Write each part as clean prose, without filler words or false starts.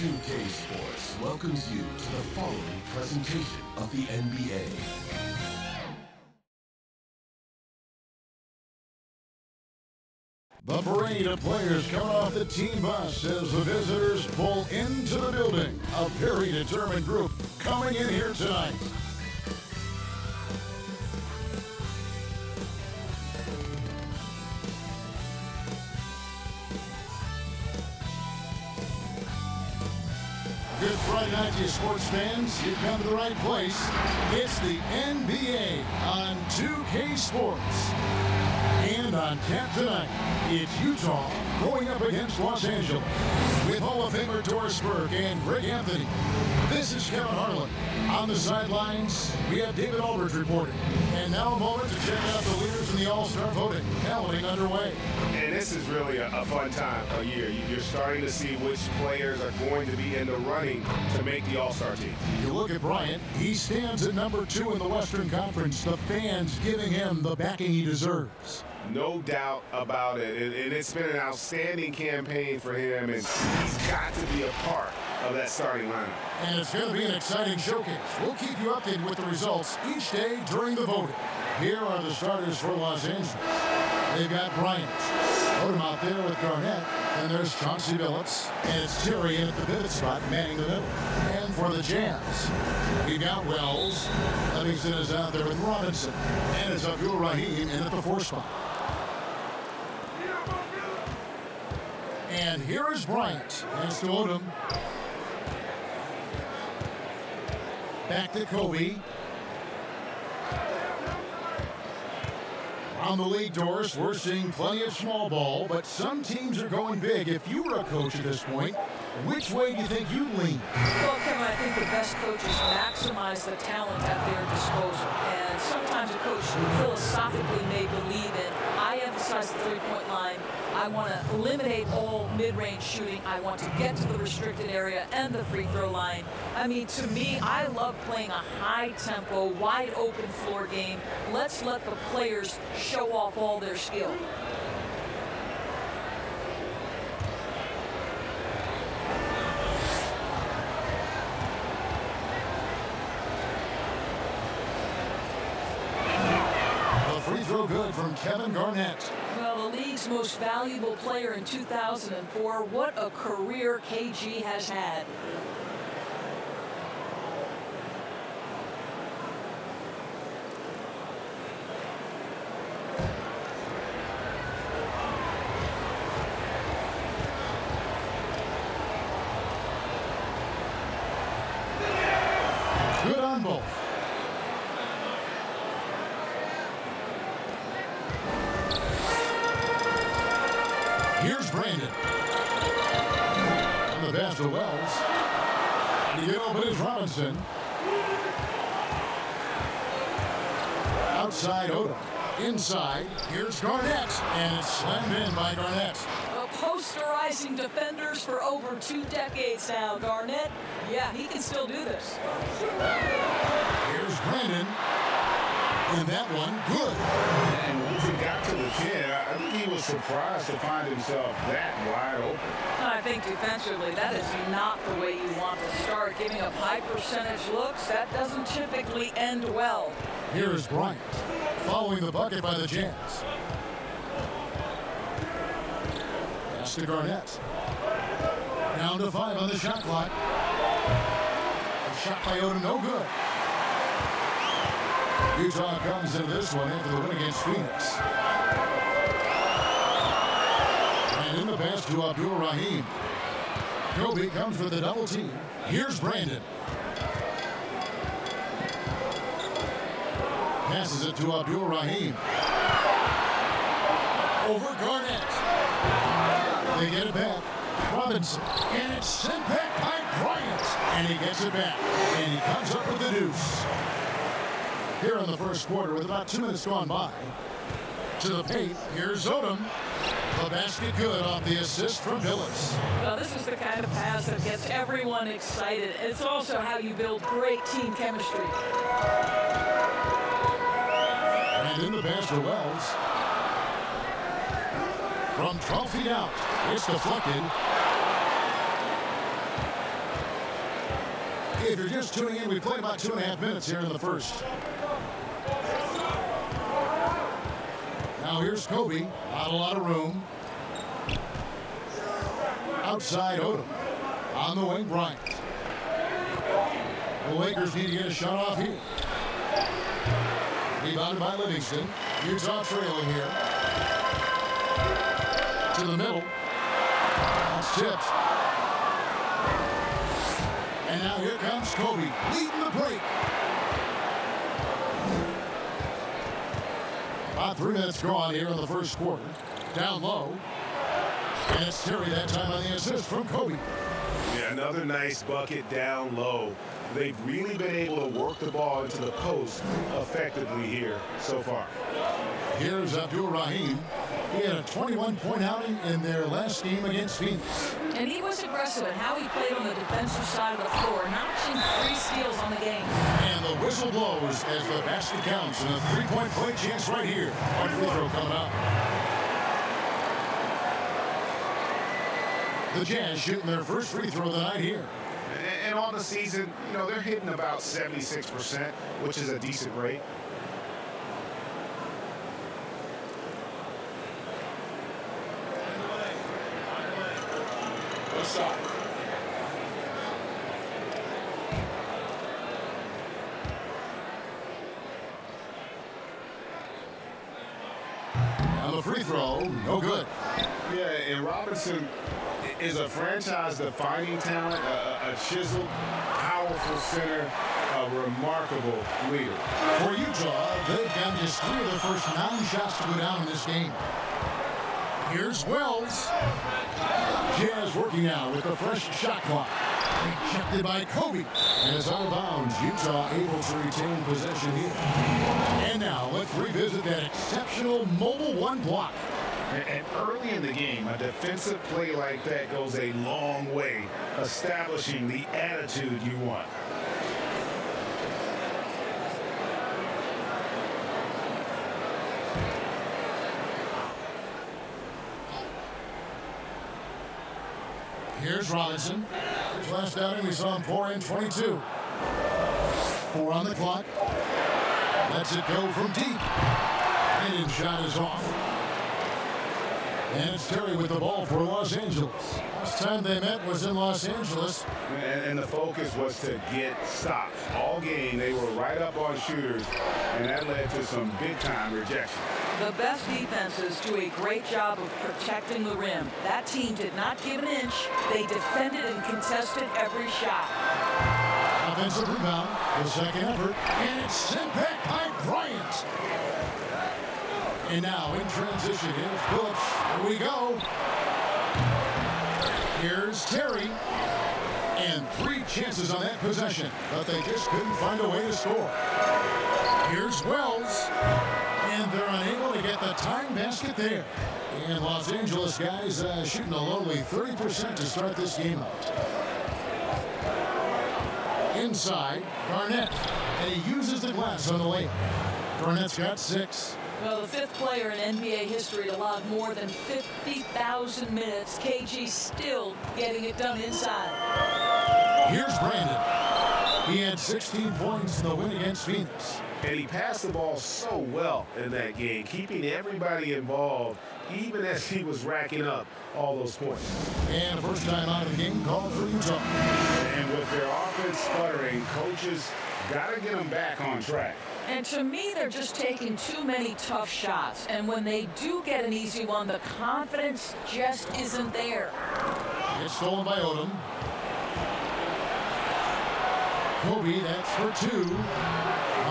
2K Sports welcomes you to the following presentation of the NBA. The parade of players coming off the team bus as the visitors pull into the building. A very determined group coming in here tonight. Good Friday night to you sports fans. You've come to the right place. It's the NBA on 2K Sports. And on tap tonight, it's Utah going up against Los Angeles with Hall of Famer Doris Burke and Greg Anthony. This is Kevin Harlan. On the sidelines, we have David Aldridge reporting. And now a moment to check out the leaders in the All-Star voting. Balloting underway. And this is really a fun time of year. You're starting to see which players are going to be in the running to make the All-Star team. You look at Bryant. He stands at number 2 in the Western Conference. The fans giving him the backing he deserves. No doubt about it. And it's been an outstanding campaign for him, and he's got to be a part of that starting lineup. And it's going to be an exciting showcase. We'll keep you updated with the results each day during the voting. Here are the starters for Los Angeles. They've got Bryant. Put him out there with Garnett. Then there's Chauncey Billups. And it's Terry in at the pivot spot, manning the middle. And for the Jazz, we've got Wells. Livingston is out there with Robinson. And it's Abdul Rahim in at the 4 spot. And here is Bryant. Hands to Odom. Back to Kobe. Around the league, Doris, we're seeing plenty of small ball, but some teams are going big. If you were a coach at this point, which way do you think you'd lean? Well, Kevin, I think the best coaches maximize the talent at their disposal. And sometimes a coach philosophically may believe in, I emphasize the three-point line. I want to eliminate all mid-range shooting. I want to get to the restricted area and the free throw line. I mean, to me, I love playing a high-tempo, wide-open floor game. Let's let the players show off all their skill. A free throw good from Kevin Garnett. Well, the league's most valuable player in 2004. What a career KG has had. Good on both. Here's Brandon. On the pass to Wells. And he open is Robinson. Outside Odom. Inside, here's Garnett. And it's slammed in by Garnett. Posterizing defenders for over 2 decades now. Garnett, yeah, he can still do this. Here's Brandon. And that one, good. And once he got to the 10, I think he was surprised to find himself that wide open. I think defensively, that is not the way you want to start. Giving up high percentage looks, that doesn't typically end well. Here is Bryant, following the bucket by the Jazz. Pass to Garnett. Down to 5 on the shot clock. A shot by Odom, no good. Utah comes into this one after the win against Phoenix. And in the pass to Abdul Rahim. Kobe comes with the double team. Here's Brandon. Passes it to Abdul Rahim. Over Garnett. They get it back. Robinson. And it's sent back by Bryant. And he gets it back. And he comes up with the deuce. Here in the first quarter with about 2 minutes gone by. To the paint, here's Odom. The basket good off the assist from Billups. Well, this is the kind of pass that gets everyone excited. It's also how you build great team chemistry. And in the pass to Wells. From 12 feet out, it's deflected. If you're just tuning in, we played about 2.5 minutes here in the first. Now here's Kobe. Not a lot of room. Outside Odom. On the wing, Bryant. The Lakers need to get a shot off here. Rebounded by Livingston. Utah trailing here. To the middle. That's tipped. And now here comes Kobe, leading the break. About 3 minutes gone here in the first quarter. Down low. And it's Terry that time on the assist from Kobe. Yeah, another nice bucket down low. They've really been able to work the ball into the post effectively here so far. Here's Abdul-Rahim. He had a 21-point outing in their last game against Phoenix. And he was aggressive in how he played on the defensive side of the floor, notching 3 steals on the game. And the whistle blows as the basket counts, and a 3-point play chance right here. One free throw coming up. The Jazz shooting their first free throw of the night here. And on the season, you know, they're hitting about 76%, which is a decent rate. What's up? On the free throw, no good. Yeah, and Robinson is a franchise-defining talent, a chiseled, powerful center, a remarkable leader. For Utah, they've got just 3 of the first 9 shots to go down in this game. Here's Wells. Jazz working now with a fresh shot clock. Rejected by Kobe. And it's out of bounds. Utah able to retain possession here. And now let's revisit that exceptional mobile 1 block. And early in the game, a defensive play like that goes a long way, establishing the attitude you want. Here's Robinson. His last outing, we saw him pour in 22. 4 on the clock. Lets it go from deep. And his shot is off. And it's Terry with the ball for Los Angeles. Last time they met was in Los Angeles. And the focus was to get stops. All game, they were right up on shooters, and that led to some big-time rejection. The best defenses do a great job of protecting the rim. That team did not give an inch. They defended and contested every shot. Offensive rebound, the second effort, and it's sent back by Bryant. And now in transition, here's Phillips. Here we go. Here's Terry. And 3 chances on that possession, but they just couldn't find a way to score. Here's Wells. And they're unable to get the tying basket there. And Los Angeles guys shooting a lowly 30% to start this game out. Inside, Garnett. And he uses the glass on the layup. Garnett's got 6. Well, the 5th player in NBA history to log more than 50,000 minutes. KG still getting it done inside. Here's Brandon. He had 16 points in the win against Phoenix. And he passed the ball so well in that game, keeping everybody involved, even as he was racking up all those points. And the first time out of the game called for Utah. And with their offense sputtering, coaches got to get them back on track. And to me, they're just taking too many tough shots. And when they do get an easy one, the confidence just isn't there. It's stolen by Odom. Kobe, that's for 2.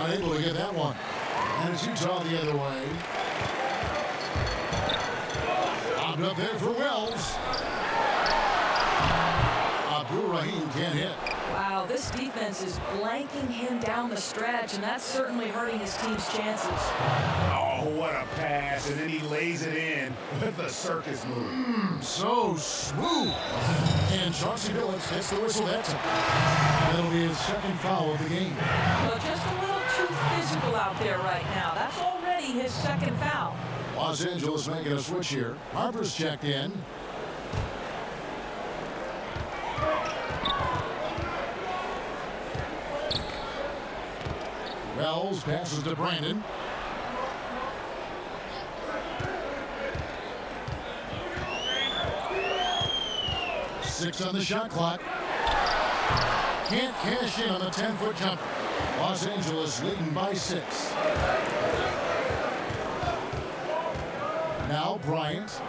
Unable to get that one. And it's Utah the other way. Lobbed up there for Wells. Abdul-Rahim can't hit. Wow, this defense is blanking him down the stretch, and that's certainly hurting his team's chances. Oh, what a pass, and then he lays it in with a circus move. So smooth. And Chauncey Billups hits the whistle that time. That'll be his 2nd foul of the game. Well, just a little too physical out there right now. That's already his 2nd foul. Los Angeles making a switch here. Harper's checked in. Fouls, passes to Brandon. Six on the shot clock. Can't cash in on the 10-foot jumper. Los Angeles leading by 6. Now Bryant.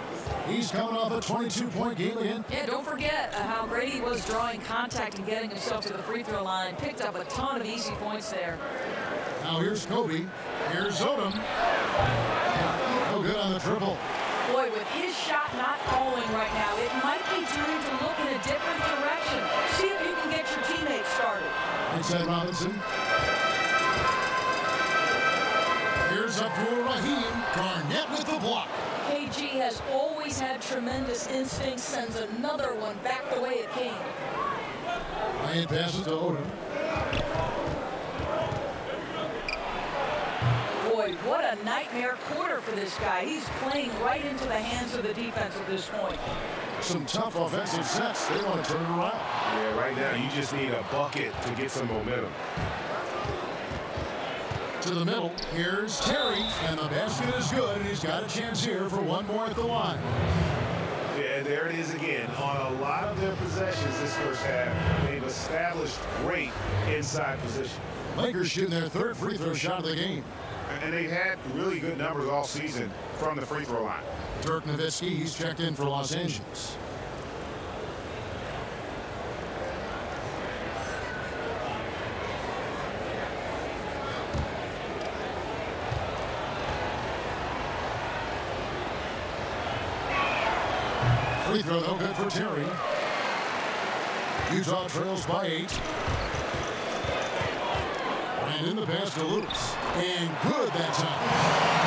He's coming off a 22-point game again. Yeah, don't forget how great he was drawing contact and getting himself to the free throw line. Picked up a ton of easy points there. Now here's Kobe. Here's Odom. No good on the triple. Boy, with his shot not falling right now, it might be time to look in a different direction. See if you can get your teammates started. Inside Robinson. Here's Abdul Rahim. Garnett with the block. KG has always had tremendous instincts, sends another one back the way it came. Bryant passes to Odom. Boy, what a nightmare quarter for this guy. He's playing right into the hands of the defense at this point. Some tough offensive sets. They want to turn it around. Yeah, right now you just need a bucket to get some momentum. To the middle. Here's Terry. And the basket is good. And he's got a chance here for one more at the line. Yeah, there it is again. On a lot of their possessions this first half, they've established great inside position. Lakers shooting their third free throw shot of the game. And they've had really good numbers all season from the free throw line. Dirk Nowitzki, he's checked in for Los Angeles. Free throw no good for Terry. Utah trails by 8. And in the pass to Lewis. And good that time.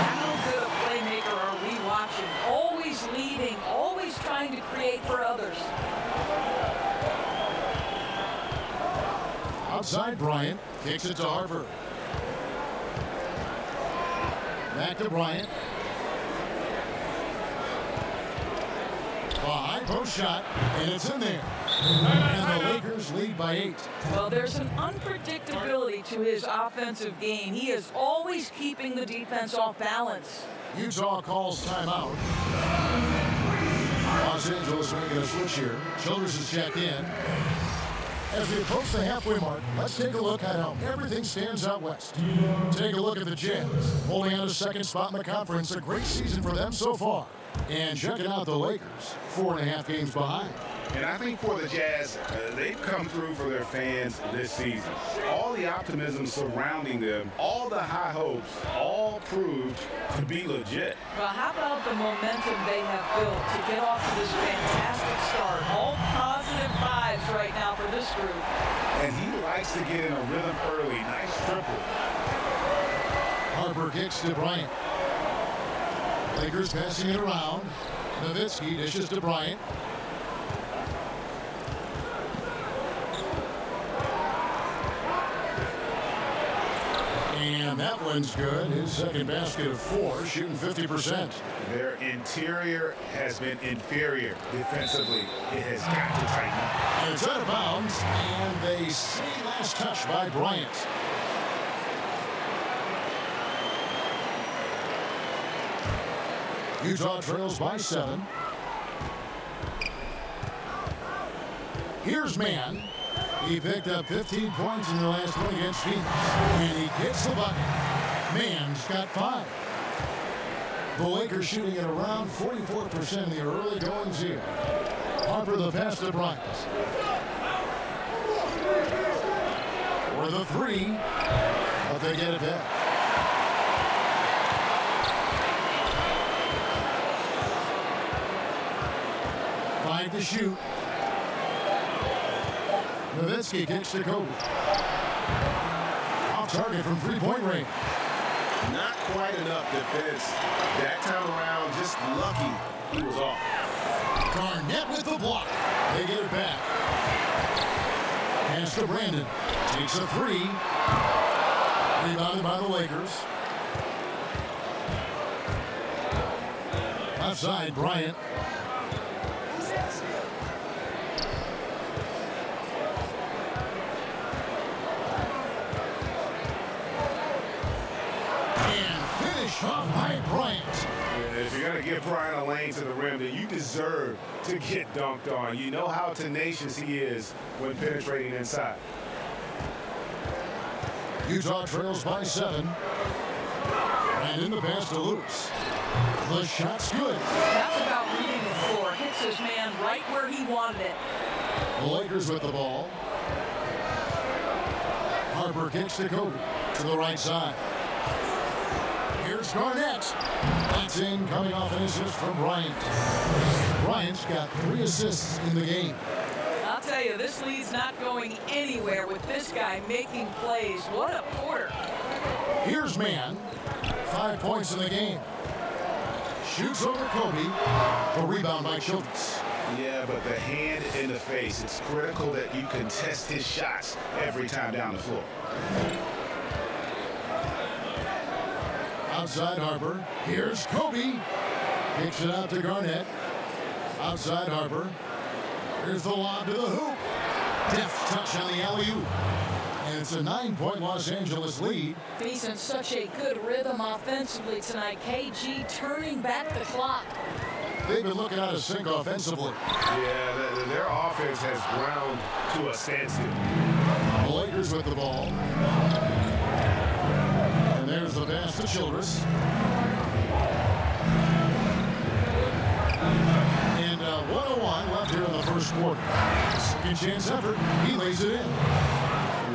How good a playmaker are we watching? Always leading, always trying to create for others. Outside Bryant. Kicks it to Harper. Back to Bryant. A high post shot, and it's in there. And the Lakers lead by 8. Well, there's an unpredictability to his offensive game. He is always keeping the defense off balance. Utah calls timeout. Los Angeles making a switch here. Childers is checked in. As we approach the halfway mark, let's take a look at how everything stands out west. Take a look at the Jazz, holding on to second spot in the conference. A great season for them so far. And checking out the Lakers, 4.5 games behind. And I think for the Jazz, they've come through for their fans this season. All the optimism surrounding them, all the high hopes, all proved to be legit. Well, how about the momentum they have built to get off to this fantastic start? All positive vibes right now for this group. And he likes to get in a rhythm early. Nice triple. Harper kicks to Bryant. Lakers passing it around. Nowitzki dishes to Bryant. And that one's good. His second basket of 4, shooting 50%. Their interior has been inferior defensively. It has got to tighten up. And it's out of bounds. And they say last touch by Bryant. Utah trails by 7. Here's Mann. He picked up 15 points in the last one against Phoenix. And he gets the bucket. Mann's got 5. The Lakers shooting at around 44% in the early goings here. Harper the pass to Bryant. For the 3. But they get it back. To shoot. Nowitzki kicks to Kobe. Off target from three-point range. Not quite enough defense. That time around, just lucky he was off. Garnett with the block. They get it back. Pass to Brandon. Takes a 3. Rebounded by the Lakers. Outside, Bryant. finish off by Bryant. If you're going to give Bryant a lane to the rim, then you deserve to get dunked on. You know how tenacious he is when penetrating inside. Utah trails by 7. And in the pass to Lewis. The shot's good. That's about reading the floor. Hits his man right where he wanted it. The Lakers with the ball. Harper kicks to Kobe to the right side. Here's Garnett. That's in, coming off an assist from Bryant. Bryant's got 3 assists in the game. I'll tell you, this lead's not going anywhere with this guy making plays. What a quarter. Here's Mann. 5 points in the game. Shoots over Kobe. The rebound by Childress. Yeah, but the hand in the face, it's critical that you contest his shots every time down the floor. Outside Harper. Here's Kobe. Kicks it out to Garnett. Outside Harper. Here's the lob to the hoop. Deft touch on the alley-oop. And it's a 9-point Los Angeles lead. He's in such a good rhythm offensively tonight. KG turning back the clock. They've been looking out of sync offensively. Yeah, their offense has ground to a standstill. The Lakers with the ball. And there's the pass to Childress. And 1:01 left here in the first quarter. Second chance effort. He lays it in.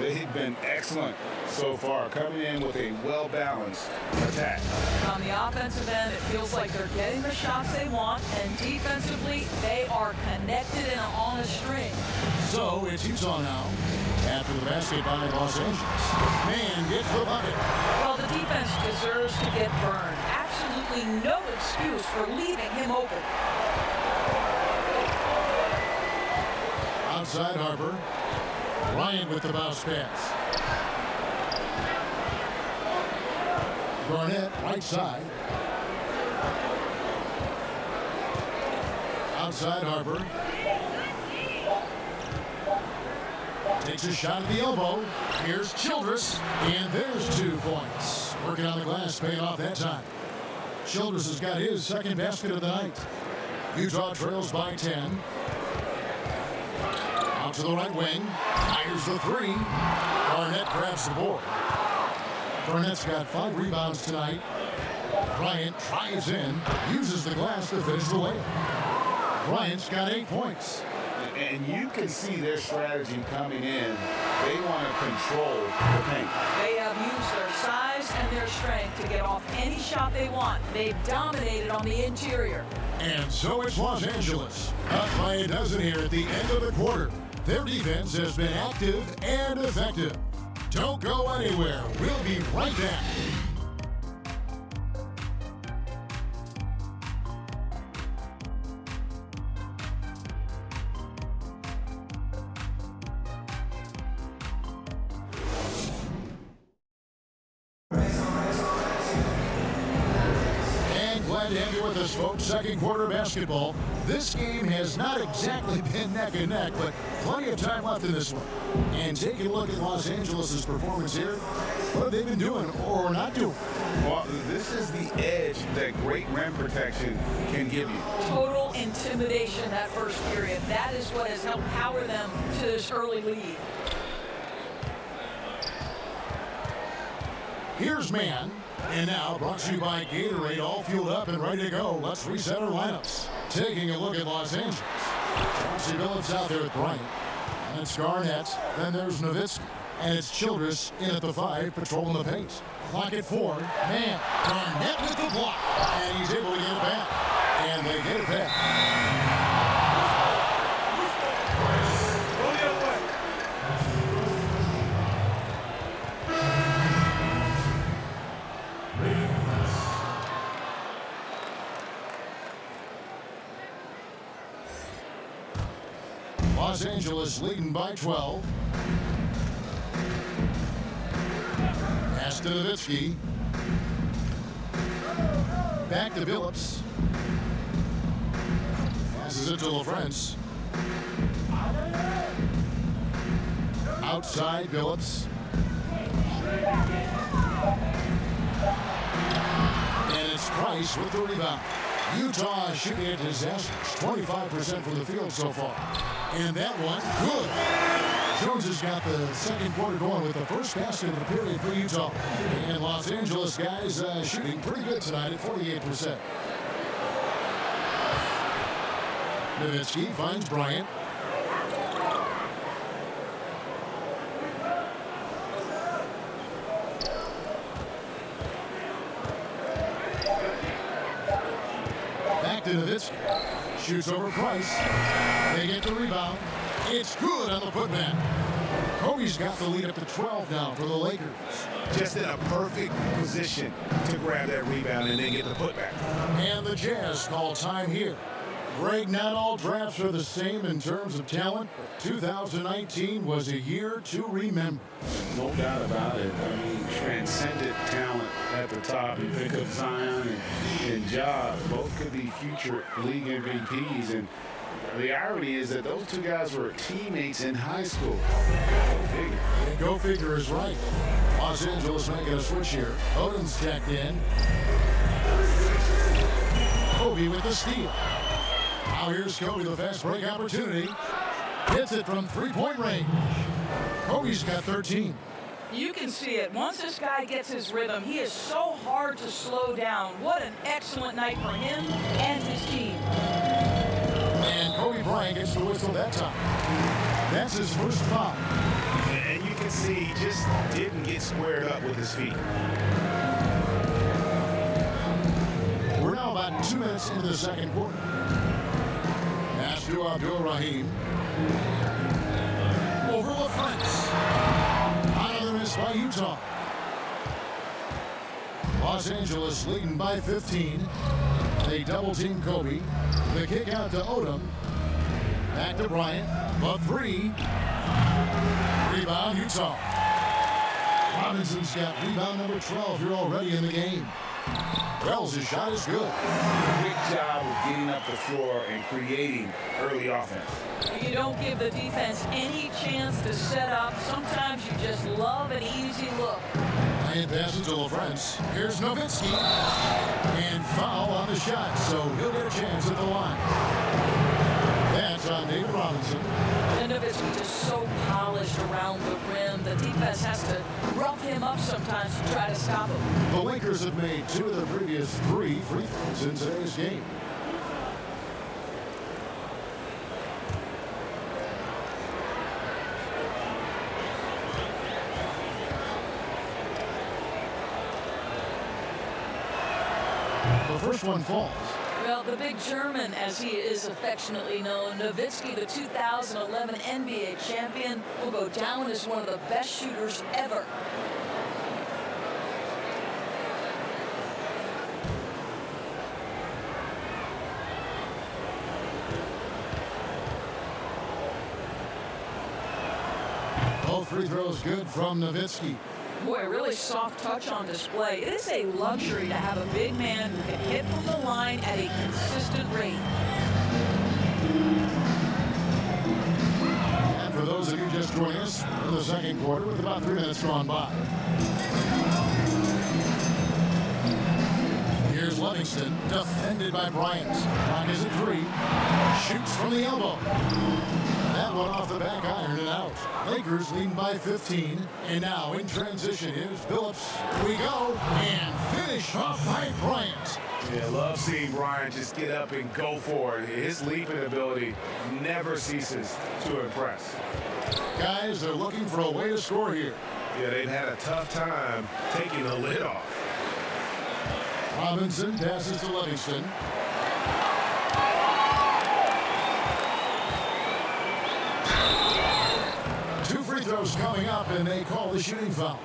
They've been excellent so far, coming in with a well-balanced attack. On the offensive end, it feels like they're getting the shots they want, and defensively, they are connected and on a string. So it's Utah now. After the basket by Los Angeles. Man gets the bucket. Well, the defense deserves to get burned. Absolutely no excuse for leaving him open. Outside Harper. Bryant with the bounce pass. Garnett, right side. Outside Harper. Takes a shot at the elbow. Here's Childress. And there's 2 points. Working on the glass, paying off that time. Childress has got his second basket of the night. Utah trails by 10. Out to the right wing. Fires the 3. Garnett grabs the board. Garnett's got 5 rebounds tonight. Bryant tries in. Uses the glass to finish the layup. Bryant's got 8 points. And you can see their strategy coming in. They want to control the paint. They have used their size and their strength to get off any shot they want. They've dominated on the interior. And so it's Los Angeles. Up by a dozen here at the end of the quarter. Their defense has been active and effective. Don't go anywhere. We'll be right back. Glad to have you with us, folks. Second quarter basketball. This game has not exactly been neck and neck, but plenty of time left in this one. And taking a look at Los Angeles' performance here, what have they been doing or not doing? Well, this is the edge that great rim protection can give you. Total intimidation that first period. That is what has helped power them to this early lead. Here's Mann. And now, brought to you by Gatorade, all fueled up and ready to go. Let's reset our lineups. Taking a look at Los Angeles. Chauncey Billups out there at Bryant. And it's Garnett. Then there's Nowitzki. And it's Childress in at the 5, patrolling the paint. Clock at 4. Man, Garnett with the block. And he's able to get it back. And they get it back. Los Angeles leading by 12. Pass to Nowitzki. Back to Billups. Passes it to LaFrance. Outside Billups. It's Price with the rebound. Utah shooting a disastrous 25% from the field so far. And that one, good. Jones has got the second quarter going with the first basket of the period for Utah. And Los Angeles guys shooting pretty good tonight at 48%. Nowitzki finds Bryant. Back to Nowitzki. Shoots over Price. They get the rebound. It's good on the putback. Kobe's got the lead up to 12 now for the Lakers. Just in a perfect position to grab that rebound and then get the putback. And the Jazz call time here. Greg, not all drafts are the same in terms of talent, but 2019 was a year to remember. No doubt about it. I mean, transcendent talent at the top. You pick up Zion and Ja, both could be future league MVPs. And the irony is that those two guys were teammates in high school. Go figure. And go figure is right. Los Angeles making a switch here. Odom's checked in. Kobe with the steal. Now here's Kobe, the fast break opportunity. Hits it from three-point range. Kobe's got 13. You can see it. Once this guy gets his rhythm, he is so hard to slow down. What an excellent night for him and his team. And Kobe Bryant gets the whistle that time. That's his first foul. And you can see he just didn't get squared up with his feet. We're now about 2 minutes into the second quarter. Pass to Abdul-Rahim. Over the fence. Another miss by Utah. Los Angeles leading by 15. They double-team Kobe. The kick out to Odom. Back to Bryant. The three. Rebound, Utah. Robinson's got rebound number 12 here already in the game. Wells' shot is good. Great job of getting up the floor and creating early offense. You don't give the defense any chance to set up. Sometimes you just love an easy look. And passes to LaFrance. Here's Nowitzki. And foul on the shot, so he'll get a chance at the line. That's on David Robinson. And Nowitzki is so polished around the rim. The defense has to rough him up sometimes to try to stop him. The Lakers have made 2 of their previous 3 free throws in today's game. The first one falls. Well, the big German, as he is affectionately known, Nowitzki, the 2011 NBA champion, will go down as one of the best shooters ever. Both free throws good from Nowitzki. Boy, really soft touch on display. It is a luxury to have a big man who can hit from the line at a consistent rate. And for those of you just joining us in the second quarter with about 3 minutes gone by. Here's Livingston, defended by Bryant. Clock is at 3. Shoots from the elbow. That one off the back iron and out. Lakers leading by 15. And now in transition is Phillips. Here we go. And finish off by Bryant. Yeah, love seeing Bryant just get up and go for it. His leaping ability never ceases to impress. Guys, they're looking for a way to score here. Yeah, they've had a tough time taking the lid off. Robinson passes to Livingston. Two free throws coming up, and they call the shooting foul.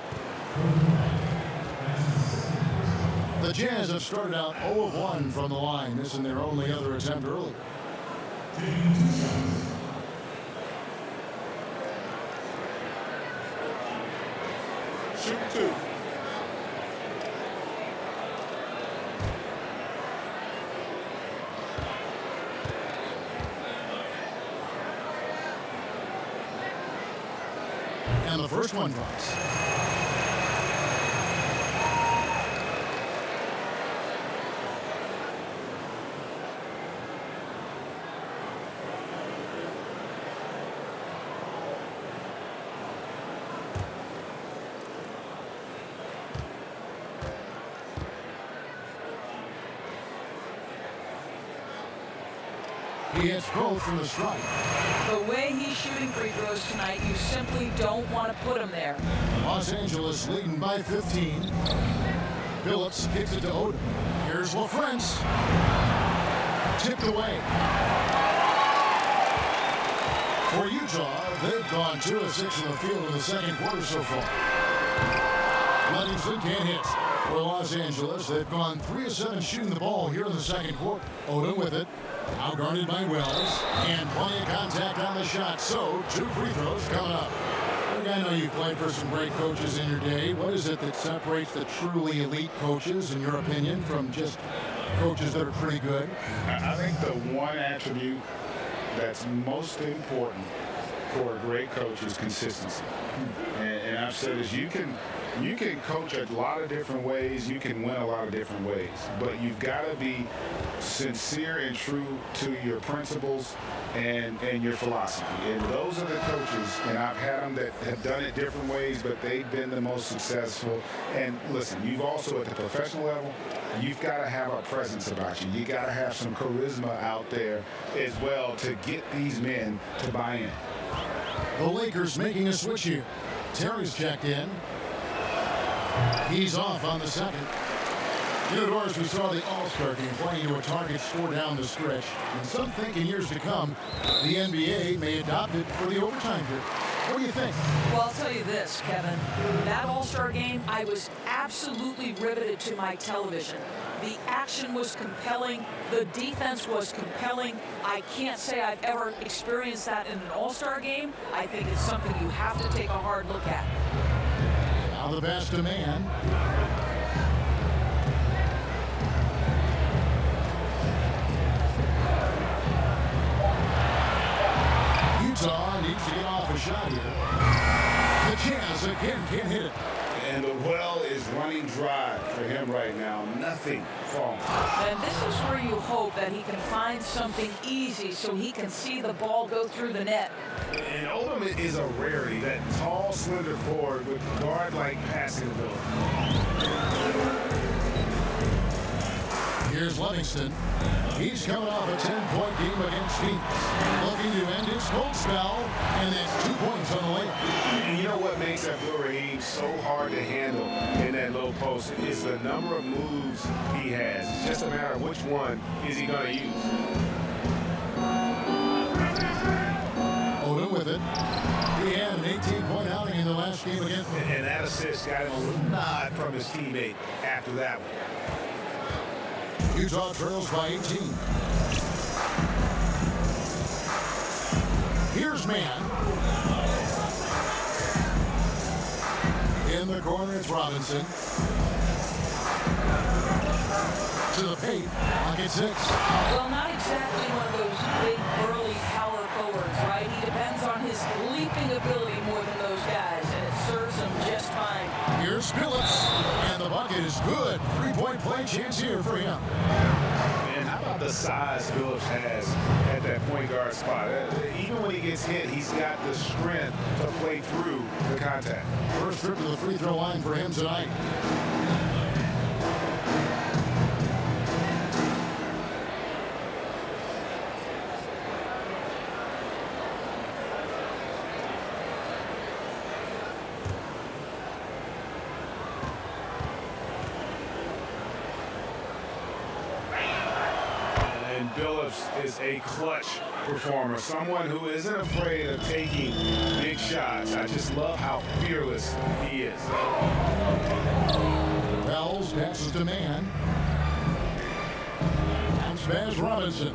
The Jazz have started out 0 of 1 from the line, missing their only other attempt earlier. Shoot 2. And the first one drops. He hits both from the strike. The way he's shooting free throws tonight, you simply don't want to put him there. Los Angeles leading by 15. Billups kicks it to Odom. Here's LaFrance. Tipped away. For Utah, they've gone 2 of 6 in the field in the second quarter so far. Livingston can't hit. For Los Angeles, they've gone 3 of 7 shooting the ball here in the second quarter. Odom with it. Now guarded by Wells. And plenty of contact on the shot. So, 2 free throws coming up. Look, I know you've played for some great coaches in your day. What is it that separates the truly elite coaches, in your opinion, from just coaches that are pretty good? I think the one attribute that's most important for a great coach is consistency. And I've said this, you can coach a lot of different ways, you can win a lot of different ways, but you've got to be sincere and true to your principles and your philosophy. And those are the coaches, and I've had them that have done it different ways, but they've been the most successful. And listen, you've also at the professional level, you've got to have a presence about you. You got to have some charisma out there as well to get these men to buy in. The Lakers making a switch here. Terry's checked in. He's off on the second. Indoors, we saw the All-Star game playing to a target score down the stretch. And some think in years to come, the NBA may adopt it for the overtime period. What do you think? Well, I'll tell you this, Kevin. That All-Star game, I was absolutely riveted to my television. The action was compelling. The defense was compelling. I can't say I've ever experienced that in an All-Star game. I think it's something you have to take a hard look at. Now the pass to man. Utah needs to get off a shot here. The Jazz again can't hit it. And the well is running dry for him right now. Nothing falling. And this is where you hope that he can find something easy so he can see the ball go through the net. And Odom is a rarity, that tall, slender forward with guard-like passing ability. Here's Livingston. He's coming off a 10-point game against Phoenix. Looking to end his cold spell, and that's 2 points on the layup. And you know what makes Abdul Rahim so hard to handle in that low post is the number of moves he has. It's just a matter of which one is he going to use. Odom with it. He had an 18-point outing in the last game against him. And that assist got him a little nod from his teammate after that one. Utah trails by 18. Here's man. In the corner, it's Robinson. To the paint. Pocket 6. Well, not exactly one of those big, burly power forwards, right? He depends on his leaping ability more than those guys, and it serves him just fine. Here's Billups. And the bucket is good. 3-point play chance here for him. Man, how about the size Billups has at that point guard spot? Even when he gets hit, he's got the strength to play through the contact. First trip to the free throw line for him tonight. Billups is a clutch performer, someone who isn't afraid of taking big shots. I just love how fearless he is. Wells passes to man. And Spaz Robinson.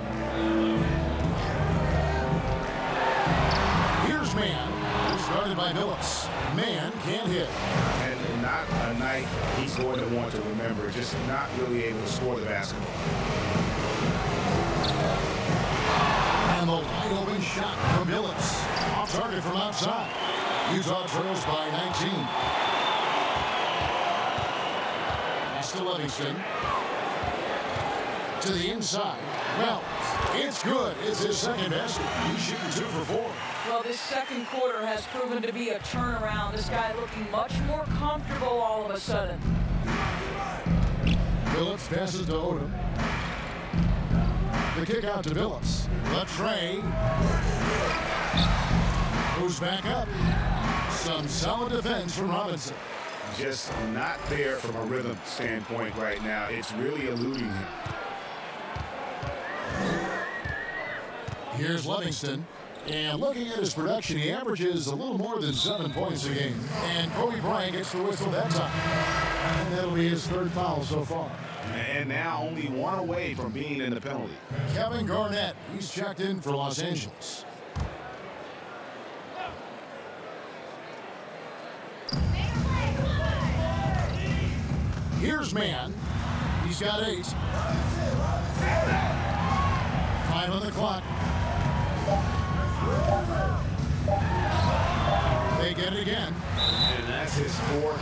Here's man. Started by Billups. Man can't hit. And not a night he's going to want to remember, just not really able to score the basketball. And the wide open shot from Billups. Off target from outside. Utah trails by 19. Pass to Livingston. To the inside. Well, it's good. It's his second basket. He's shooting 2 for 4. Well, this second quarter has proven to be a turnaround. This guy looking much more comfortable all of a sudden. Billups passes to Odom. The kick out to Billups. The tray. Goes back up. Some solid defense from Robinson. Just not there from a rhythm standpoint right now. It's really eluding him. Here's Livingston. And looking at his production, he averages a little more than 7 points a game. And Kobe Bryant gets the whistle that time. And that'll be his third foul so far. And now only one away from being in the penalty. Kevin Garnett, he's checked in for Los Angeles. Here's Mann. He's got 8. 5 on the clock. They get it again. And that's his 4th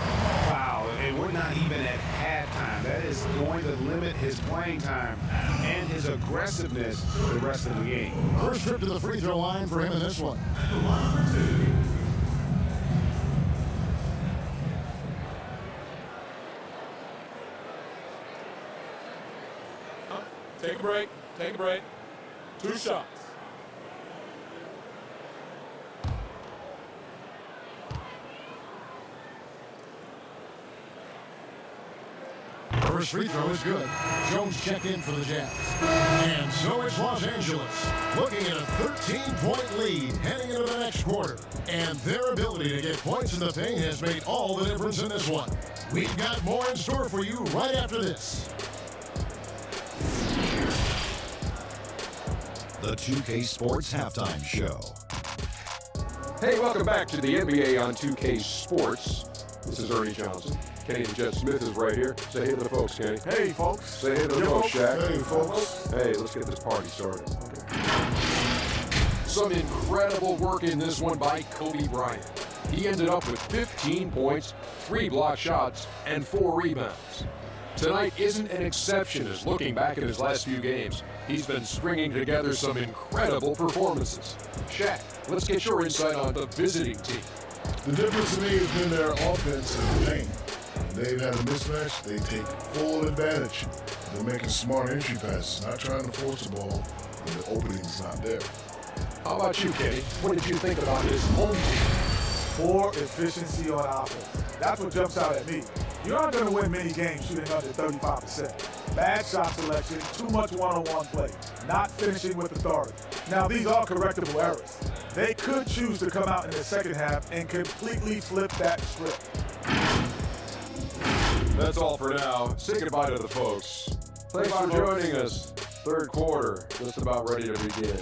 foul. And we're not even at halftime. That is going to limit his playing time and his aggressiveness the rest of the game. First trip to the free throw line for him in this one. Take a break. Take a break. 2 shots. First free throw is good. Jones checked in for the Jazz. And so it's Los Angeles looking at a 13-point lead heading into the next quarter. And their ability to get points in the paint has made all the difference in this one. We've got more in store for you right after this. The 2K Sports Halftime Show. Hey, welcome back to the NBA on 2K Sports. This is Ernie Johnson. Kenny the Jet Smith is right here. Say hey to the folks, Kenny. Hey, folks. Say hey to the folks, Shaq. Hey, folks. Hey, let's get this party started. Okay. Some incredible work in this one by Kobe Bryant. He ended up with 15 points, 3 block shots, and 4 rebounds. Tonight isn't an exception as looking back at his last few games, he's been stringing together some incredible performances. Shaq, let's get your insight on the visiting team. The difference to me has been their offense in the paint. They've had a mismatch. They take full advantage. They're making smart entry passes, not trying to force the ball when the opening's not there. How about you, Kenny? What did you think about this home team? Poor efficiency on offense. That's what jumps out at me. You aren't going to win many games shooting under 35%. Bad shot selection, too much one-on-one play, not finishing with authority. Now, these are correctable errors. They could choose to come out in the second half and completely flip that script. That's all for now. Say goodbye to the folks. Thanks for joining us. Third quarter, just about ready to begin.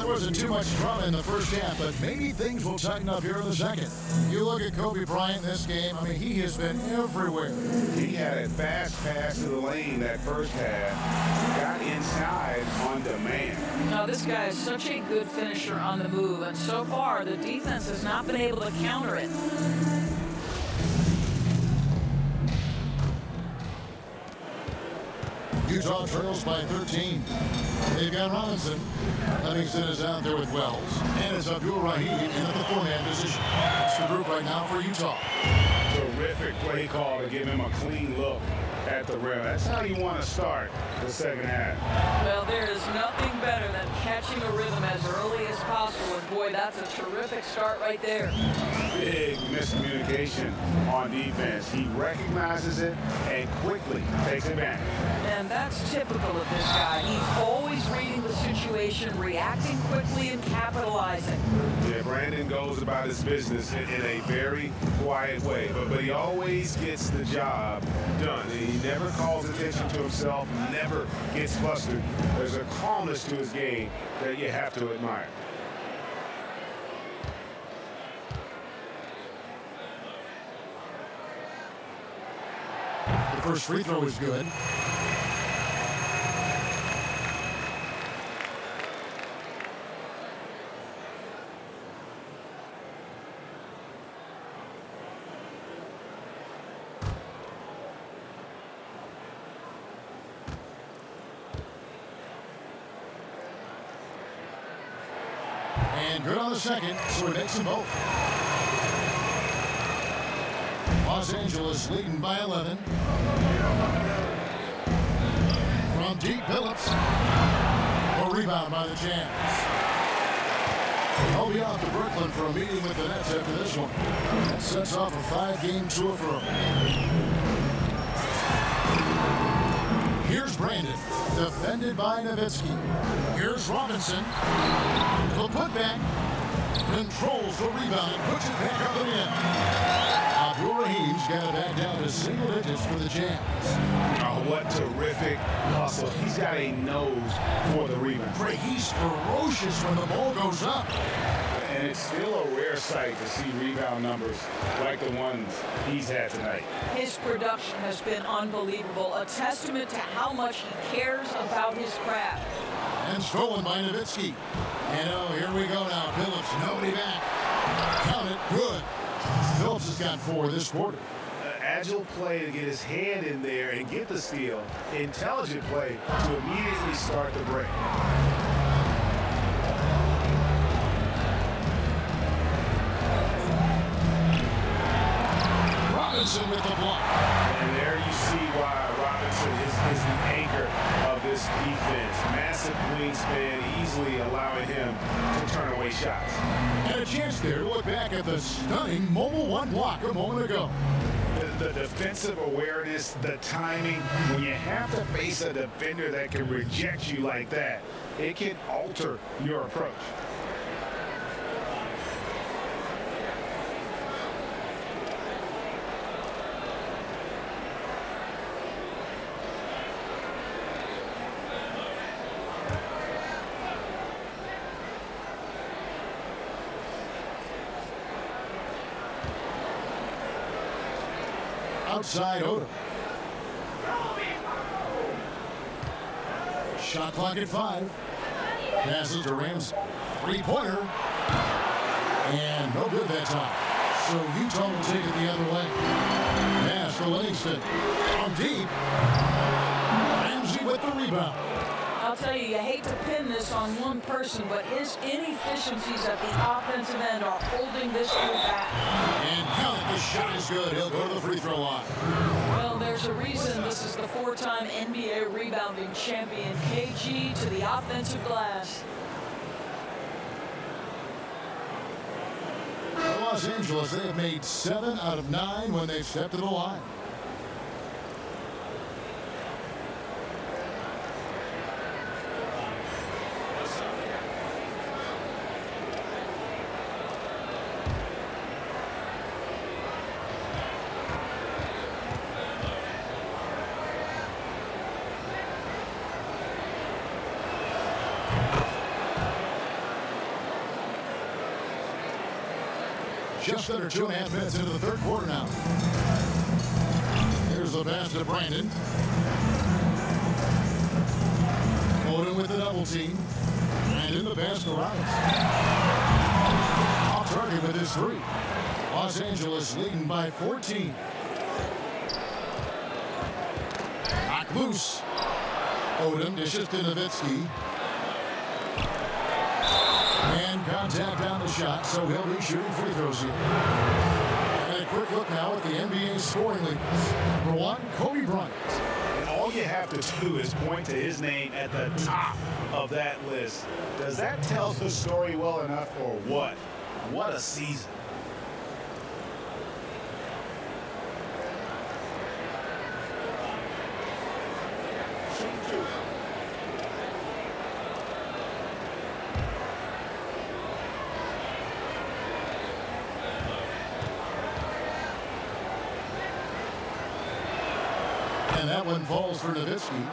Wasn't too much drama in the first half, but maybe things will tighten up here in the second. You look at Kobe Bryant in this game, I mean, he has been everywhere. He had a fast pass to the lane that first half. Got inside on demand. Now, this guy is such a good finisher on the move, and so far, the defense has not been able to counter it. Utah trails by 13. They've got Robinson. Livingston is out there with Wells. And it's Abdul Rahim in the 4-man position. That's the group right now for Utah. Terrific play call to give him a clean look at the rim. That's how you want to start the second half. Well, there is nothing better than catching a rhythm as early as possible, and boy, that's a terrific start right there. Big miscommunication on defense. He recognizes it and quickly takes advantage. And that's typical of this guy. He's always reading the situation, reacting quickly, and capitalizing. Yeah, Brandon goes about his business in a very quiet way, but he always gets the job done. He never calls attention to himself, never gets flustered. There's a calmness to his game that you have to admire. The first free throw is good. And good on the second, so he makes them both. Los Angeles leading by 11. From deep, Phillips. A rebound by the Jazz. He'll be off to Brooklyn for a meeting with the Nets after this one. That sets off a 5-game tour for him. Here's Brandon, defended by Nowitzki. Here's Robinson. The putback. Controls the rebound and puts it back up and in. Abdul-Rahim's got it back down to single digits for the Jazz. Oh, what terrific hustle. He's got a nose for the rebound. Great, he's ferocious when the ball goes up. And it's still a rare sight to see rebound numbers like the ones he's had tonight. His production has been unbelievable, a testament to how much he cares about his craft. And stolen by Nowitzki. And oh, here we go now. Phillips, nobody back. Count it, good. Phillips has got 4 this quarter. Agile play to get his hand in there and get the steal. Intelligent play to immediately start the break. Robinson with the block. And there you see why Robinson is the anchor of this defense. Massive wingspan, easily allowing him to turn away shots. And a chance there to look back at the stunning mobile 1 block a moment ago. The defensive awareness, the timing, when you have to face a defender that can reject you like that, it can alter your approach. Outside Odom. Shot clock at 5. Passes to Rams. 3-pointer. And no good that time. So Utah will take it the other way. Pass to Livingston. From deep. Ramsey with the rebound. I'll tell you, you hate to pin this on one person, but his inefficiencies at the offensive end are holding this group back. And count it, the shot is good. He'll go to the free throw line. Well, there's a reason this is the 4-time NBA rebounding champion, KG, to the offensive glass. Los Angeles, they have made 7 out of 9 when they've stepped to the line. Just under 2.5 minutes into the third quarter now. Here's the pass to Brandon. Odom with the double team. And in the pass to Rice. Off target with his 3. Los Angeles leading by 14. Knocked loose. Odom dishes to Nowitzki. And contact on the shot, so he'll be shooting free throws here. And a quick look now at the NBA scoring leaders. Number 1, Kobe Bryant. And all you have to do is point to his name at the top of that list. Does that tell the story well enough or what? What a season. And that one falls for Nowitzki.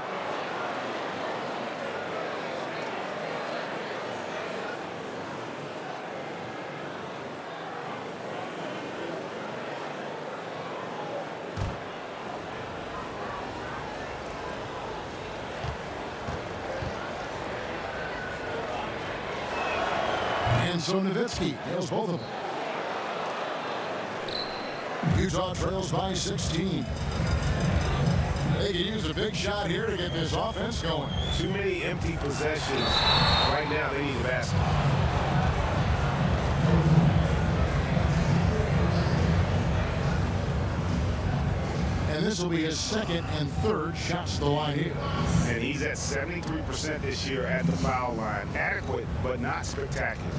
And so Nowitzki nails both of them. Utah trails by 16. They can use a big shot here to get this offense going. Too many empty possessions. Right now, they need a basket. This will be his second and third shots to the line here. And he's at 73% this year at the foul line. Adequate, but not spectacular.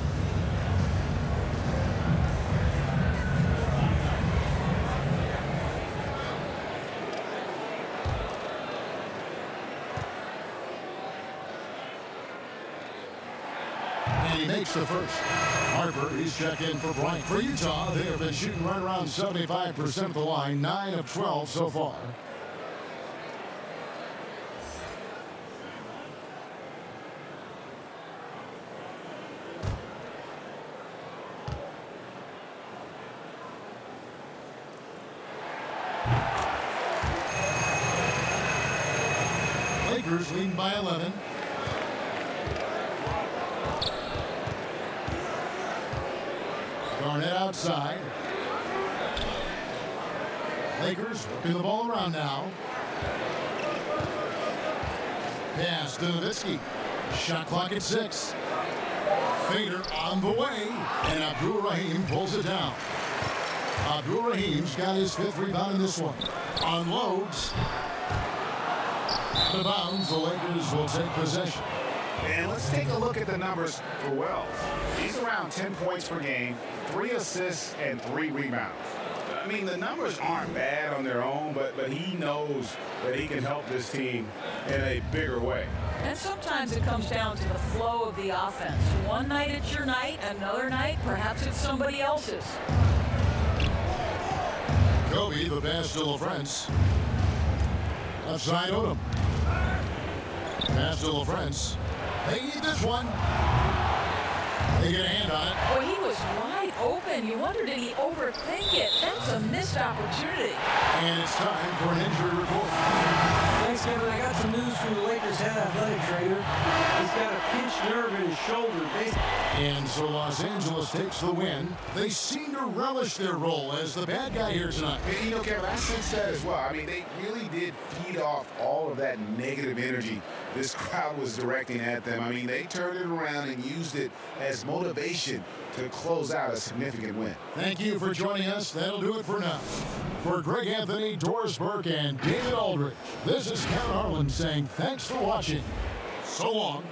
And he makes the first. Harper, he's checked in for Bryant. For Utah, they have been shooting right around 75% of the line, 9 of 12 so far. Lakers leading by 11. Garnett outside. Lakers working the ball around now. Pass to Nowitzki. Shot clock at 6. Fader on the way. And Abdul-Rahim pulls it down. Abdul-Rahim's got his 5th rebound in this one. Unloads. Out of bounds, the Lakers will take possession. And let's take a look at the numbers for Wells. He's around 10 points per game, 3 assists, and 3 rebounds. I mean, the numbers aren't bad on their own, but he knows that he can help this team in a bigger way. And sometimes it comes down to the flow of the offense. One night it's your night, another night perhaps it's somebody else's. Kobe, the pass to LaFrance. Left side Odom. Pass to LaFrance. They need this one. They get a hand on it. Boy, he was wide open. You wonder, did he overthink it? That's a missed opportunity. And it's time for an injury report. Thanks, Kevin. I got some news from the Lakers head athletic trainer. He's got a pinched nerve in his shoulder. And so Los Angeles takes the win. They seem to relish their role as the bad guy here tonight. You know, Kevin, I sense that as well. I mean, they really did feed off all of that negative energy this crowd was directing at them. I mean, they turned it around and used it as motivation to close out a significant win. Thank you for joining us. That'll do it for now. For Greg Anthony, Doris Burke, and David Aldridge, this is Kevin Harlan saying thanks for watching. So long.